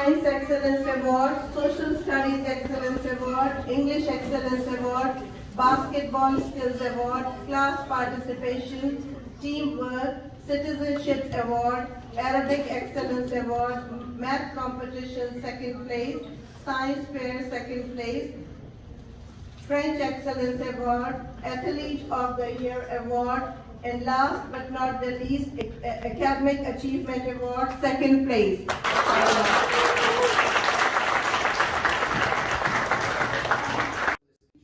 Science Excellence Award, Social Studies Excellence Award, English Excellence Award, Basketball Skills Award, Class Participation, Teamwork, Citizenship Award, Arabic Excellence Award, Math Competition 2nd place, Science Fair 2nd place, French Excellence Award, Athlete of the Year Award, and last but not the least, Academic Achievement Award, 2nd place.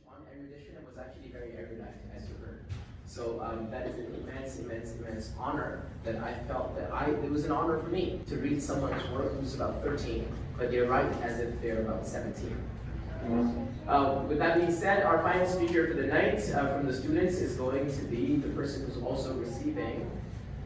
On erudition, it was actually very erudite, as you heard. So that is an immense honor that I felt that it was an honor for me to read someone's work who's about 13, but they write as if they're about 17. With that being said, our final speaker for the night from the students is going to be the person who's also receiving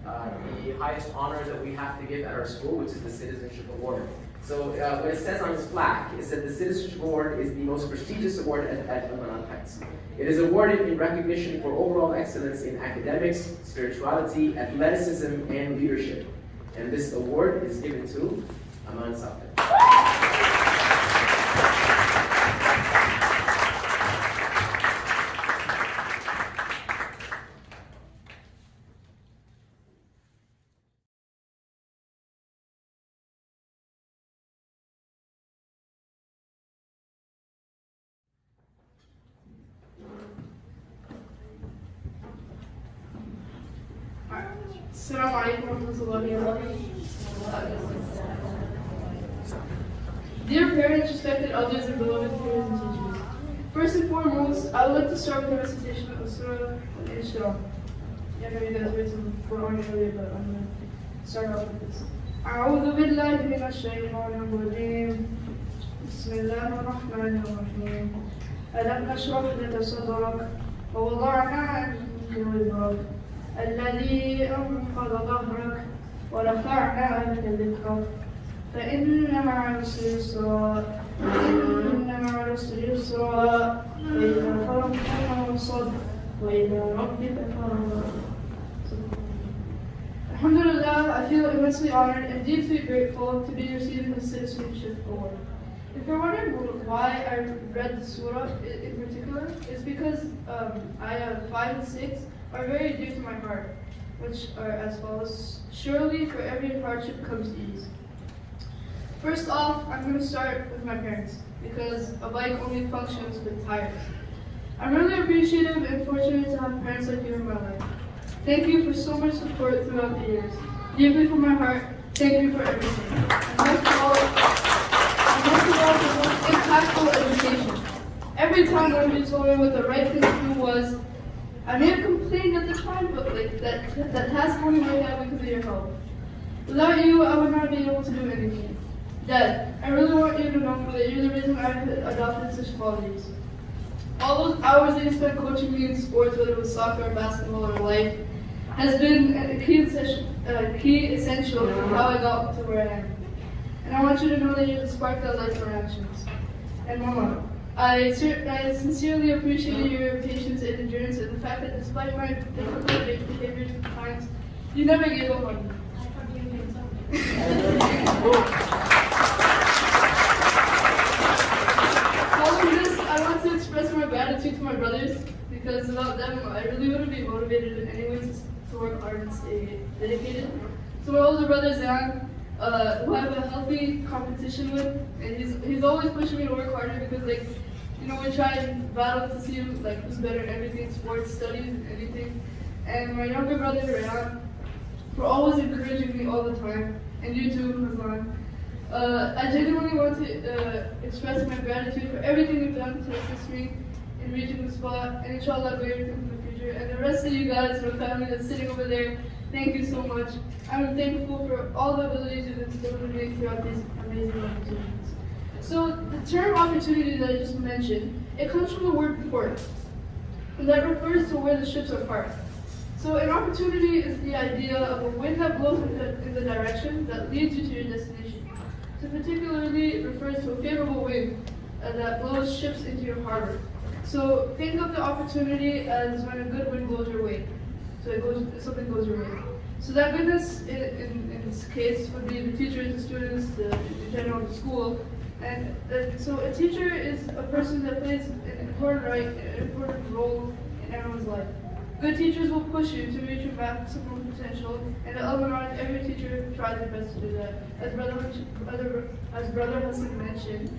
the highest honor that we have to give at our school, which is the Citizenship Award. So what it says on his plaque is that the Citizenship Award is the most prestigious award at Almanarate. It is awarded in recognition for overall excellence in academics, spirituality, athleticism, and leadership. And this award is given to Amman Saqib. Assalamu alaikum warahmatullahi wabarakatuh. Dear parents, respected elders, and beloved peers and teachers. First and foremost, I would like to start with the recitation of Surah Al-Isra. Yeah, I know you guys read some Quran earlier, but I'm going to start off with this. أعوذ بالله من الشيطان الرجيم. بسم الله الرحمن الرحيم. ألم نشرح لك صدرك ووضعنا عنك وزرك الذي أنقض ظهرك ورفعنا لك ذكرك فإن مع العسر يسرا إن مع العسر يسرا وإذا فرغت فانصب وإلى ربك فارغب. Alhamdulillah, I feel immensely honored and deeply grateful to be receiving the Citizenship Award. If you're wondering why I read the surah in particular, it's because ayah 5 and 6 are very dear to my heart, which are as follows. Surely for every hardship comes ease. First off, I'm going to start with my parents, because a bike only functions with tires. I'm really appreciative and fortunate to have parents like you in my life. Thank you for so much support throughout the years. Deeply from my heart, thank you for everything. And most of all, for the most impactful education. Every time when you told me what the right thing to do was, I may have complained at the time, but that task only worked out because of your help. Without you, I would not be able to do anything. Dad, I really want you to know that you're the reason I've adopted such qualities. All those hours that you spent coaching me in sports, whether it was soccer, basketball, or life, has been a key essential to how I got to where I am. And I want you to know that you're the spark that lights my actions. And Mama, I sincerely appreciate your patience and endurance and the fact that despite my difficult behaviors at times, you never gave up on me. Following this, I want to express my gratitude to my brothers, because without them, I really wouldn't be motivated in any way to work hard and stay dedicated. So my older brother Zan, who I have a healthy competition with, and he's always pushing me to work harder because, like, you know, we try and battle to see who's better at everything, sports, studies, anything. And my younger brother Rayan, for always encouraging me all the time, and you too, Hazlan. I genuinely want to express my gratitude for everything you've done to assist me in reaching the spot, and inshallah greater things in the future. And the rest of you guys, my family that's sitting over there, thank you so much. I'm thankful for all the abilities you've instilled in me throughout these amazing opportunities. So the term opportunity that I just mentioned, it comes from the word port, and that refers to where the ships are parked. So an opportunity is the idea of a wind that blows in the direction that leads you to your destination. So particularly it refers to a favorable wind that blows ships into your harbor. So think of the opportunity as when a good wind blows your way. So something goes your way. So that goodness in this case would be the teachers, the students, the general the school. And so a teacher is a person that plays an important role in everyone's life. Good teachers will push you to reach your maximum potential, and at Almanarate, every teacher tries their best to do that. As Brother Hassan mentioned,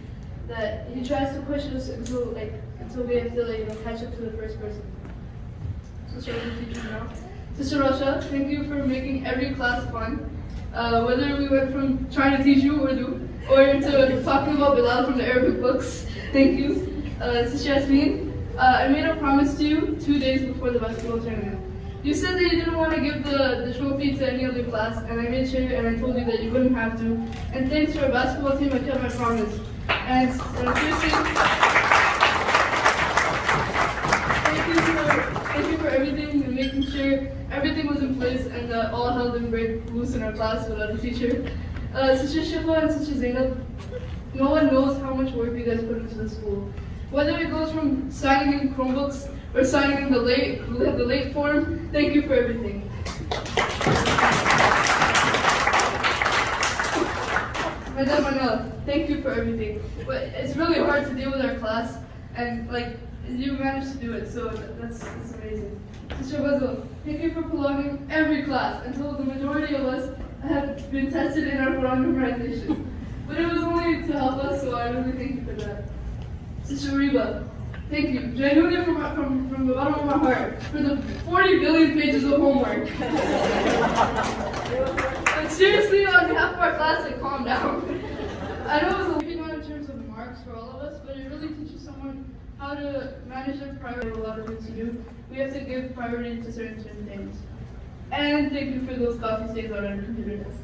that he tries to push us until we have to catch up to the first person. So starting the teachers now. Sister Rasha, thank you for making every class fun. Whether we went from trying to teach you Urdu or to talking about Bilal from the Arabic books, thank you. Sister Yasmin, I made a promise to you 2 days before the basketball tournament. You said that you didn't want to give the trophy to any other class, and I made sure and I told you that you wouldn't have to. And thanks to our basketball team, I kept my promise. And seriously, thank you for everything and making sure everything was in place and that all hell didn't break loose in our class without a teacher. Sister Shifa and Sister Zainab, no one knows how much work you guys put into the school. Whether it goes from signing in Chromebooks or signing in the late form, thank you for everything. Madam Manila, thank you for everything. But it's really hard to deal with our class, and you managed to do it, so that's amazing. Sister Basil, thank you for prolonging every class until the majority of us have been tested in our Quran memorization. But it was only to help us, so I really thank you for that. Sister Reba, thank you, genuinely from the bottom of my heart, for the 40 billion pages of homework. But seriously, on behalf of our class, calm down. I know it's a little bit not in terms of marks for all of us, but it really teaches someone how to manage their priority. A lot of things to do. We have to give priority to certain things. And thank you for those coffee stains on our computer desk.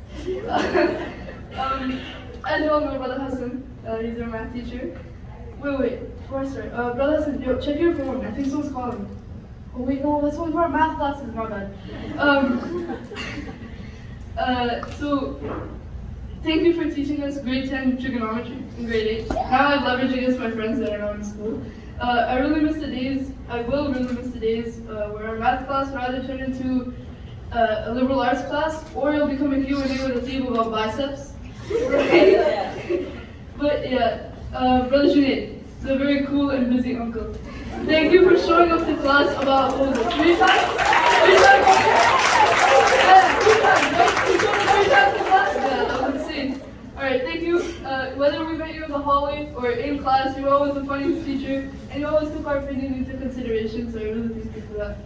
As you all know, Brother Hassan, he's our math teacher. Wait, before I start, Brother Hassan, yo, check your phone. I think someone's calling. Oh wait, no, that's one of our math classes, my bad. So, thank you for teaching us grade 10 trigonometry in grade 8. Now I leverage against my friends that are not in school. I will really miss the days where our math class will either turn into a liberal arts class, or it'll become a Q&A with a table about biceps. Right? But yeah, Brother Junaid, the very cool and busy uncle. Thank you for showing up to class about, what was it, 3 times? 3 times? Yeah, 3 times, right? You showed up 3 times to class? Yeah, that was insane. Alright, thank you. Whether we met you in the hallway or in class, you were always the funniest teacher, and you always took our opinion into consideration, so I really thank you for that.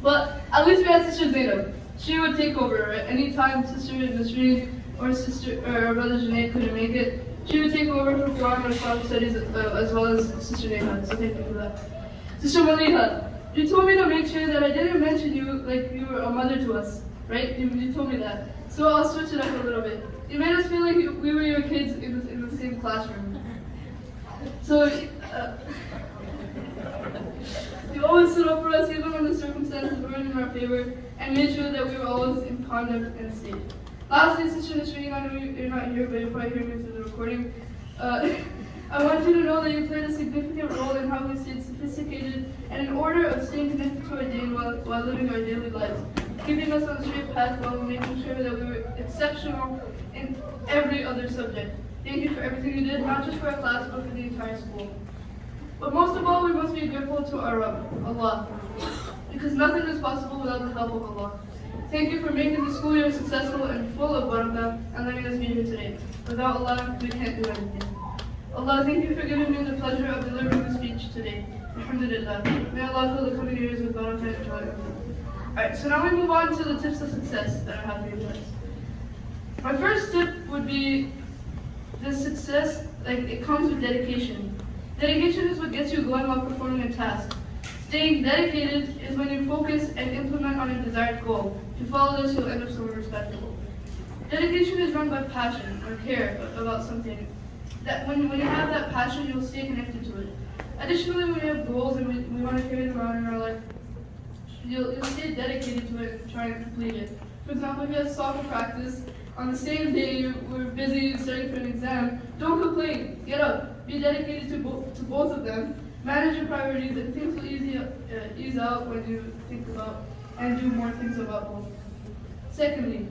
But at least we had Sister Zainab. She would take over, right? Anytime Sister Nasreen or Brother Junaid couldn't make it, she would take over for Quran and Islamic studies as well as Sister Neha, so thank you for that. Sister Maliha, you told me to make sure that I didn't mention you like you were a mother to us, right? You told me that. So I'll switch it up a little bit. You made us feel like we were your kids in the same classroom. So, you always stood up for us even when the circumstances weren't in our favor, and made sure that we were always in conduct and safe. Lastly, Sister Nasreen, I know you're not here, but you'll probably hear me through the recording. I want you to know that you played a significant role in how we stayed sophisticated and in order of staying connected to our day while living our daily lives, keeping us on the straight path while making sure that we were exceptional in every other subject. Thank you for everything you did, not just for our class, but for the entire school. But most of all, we must be grateful to our Rabb, Allah, because nothing is possible without the help of Allah. Thank you for making the school year successful and full of barakah and letting us be here today. Without Allah, we can't do anything. Allah, thank you for giving me the pleasure of delivering the speech today. Alhamdulillah. May Allah fill the coming years with barakah and joy. Alright, so now we move on to the tips of success that I have for you guys. My first tip would be this success, it comes with dedication. Dedication is what gets you going while performing a task. Staying dedicated is when you focus and implement on a desired goal. If you follow this, you'll end up somewhere respectable. Dedication is run by passion or care about something. That when you have that passion, you'll stay connected to it. Additionally, when you have goals and we want to carry them around in our life, you'll stay dedicated to it and try and complete it. For example, if you have soccer practice, on the same day you were busy studying for an exam, don't complain. Get up. Be dedicated to both of them. Manage your priorities, and things will ease out when you think about and do more things about both. Secondly,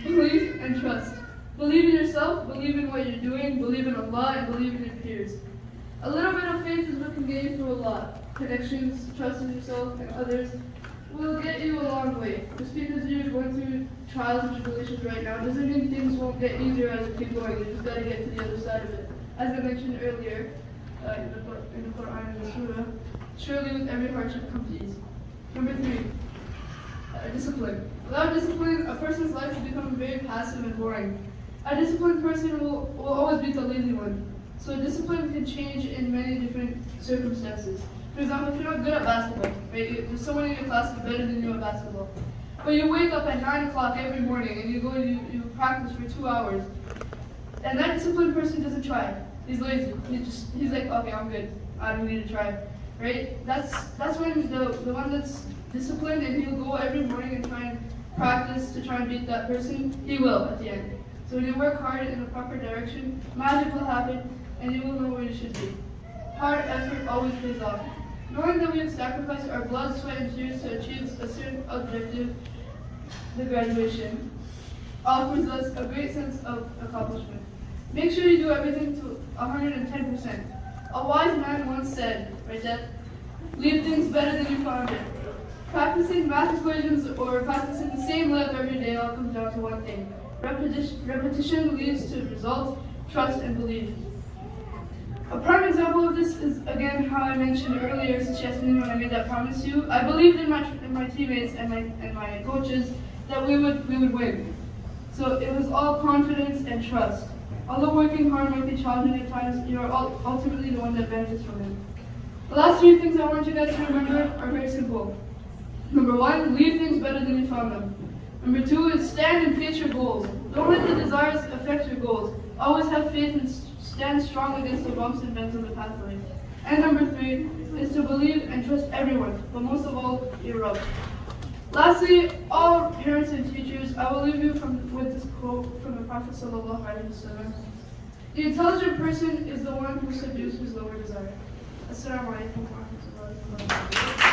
belief and trust. Believe in yourself, believe in what you're doing, believe in Allah, and believe in your peers. A little bit of faith is what can get you through a lot. Connections, trust in yourself and others will get you a long way. Just because you're going through trials and tribulations right now doesn't mean things won't get easier as you keep going. You just got to get to the other side of it. As I mentioned earlier, in the Quran and the Surah, surely with every hardship comes ease. Number 3, discipline. Without discipline, a person's life will become very passive and boring. A disciplined person will always be the lazy one. So discipline can change in many different circumstances. For example, if you're not good at basketball, right? There's someone in your class who's better than you at basketball. But you wake up at 9 o'clock every morning and you go and you practice for 2 hours. And that disciplined person doesn't try. He's lazy. He's like, okay, I'm good. I don't need to try. Right? That's when the one that's disciplined and he'll go every morning and try and practice to try and beat that person, he will at the end. So when you work hard in the proper direction, magic will happen and you will know where you should be. Hard effort always pays off. Knowing that we have sacrificed our blood, sweat, and tears to achieve a certain objective, the graduation, offers us a great sense of accomplishment. Make sure you do everything to 110%. A wise man once said, right, Dad, leave things better than you found it. Practicing math equations or practicing the same lip every day all comes down to one thing. Repetition leads to results, trust, and belief. A prime example of this is, again, how I mentioned earlier, since yesterday when I made that promise to you. I believed in my teammates and my coaches that we would win. So it was all confidence and trust. Although working hard might be challenging at times, you are ultimately the one that benefits from it. The last 3 things I want you guys to remember are very simple. Number 1, leave things better than you found them. Number 2 is stand and face your goals. Don't let the desires affect your goals. Always have faith and stand strong against the bumps and bends on the pathway. And number 3 is to believe and trust everyone, but most of all, your Rabb. Lastly, all parents and teachers, I will leave you with this quote from the Prophet ﷺ. The intelligent person is the one who subdues his lower desire. Assalamu alaikum wa rahmatullahi wa barakatuh.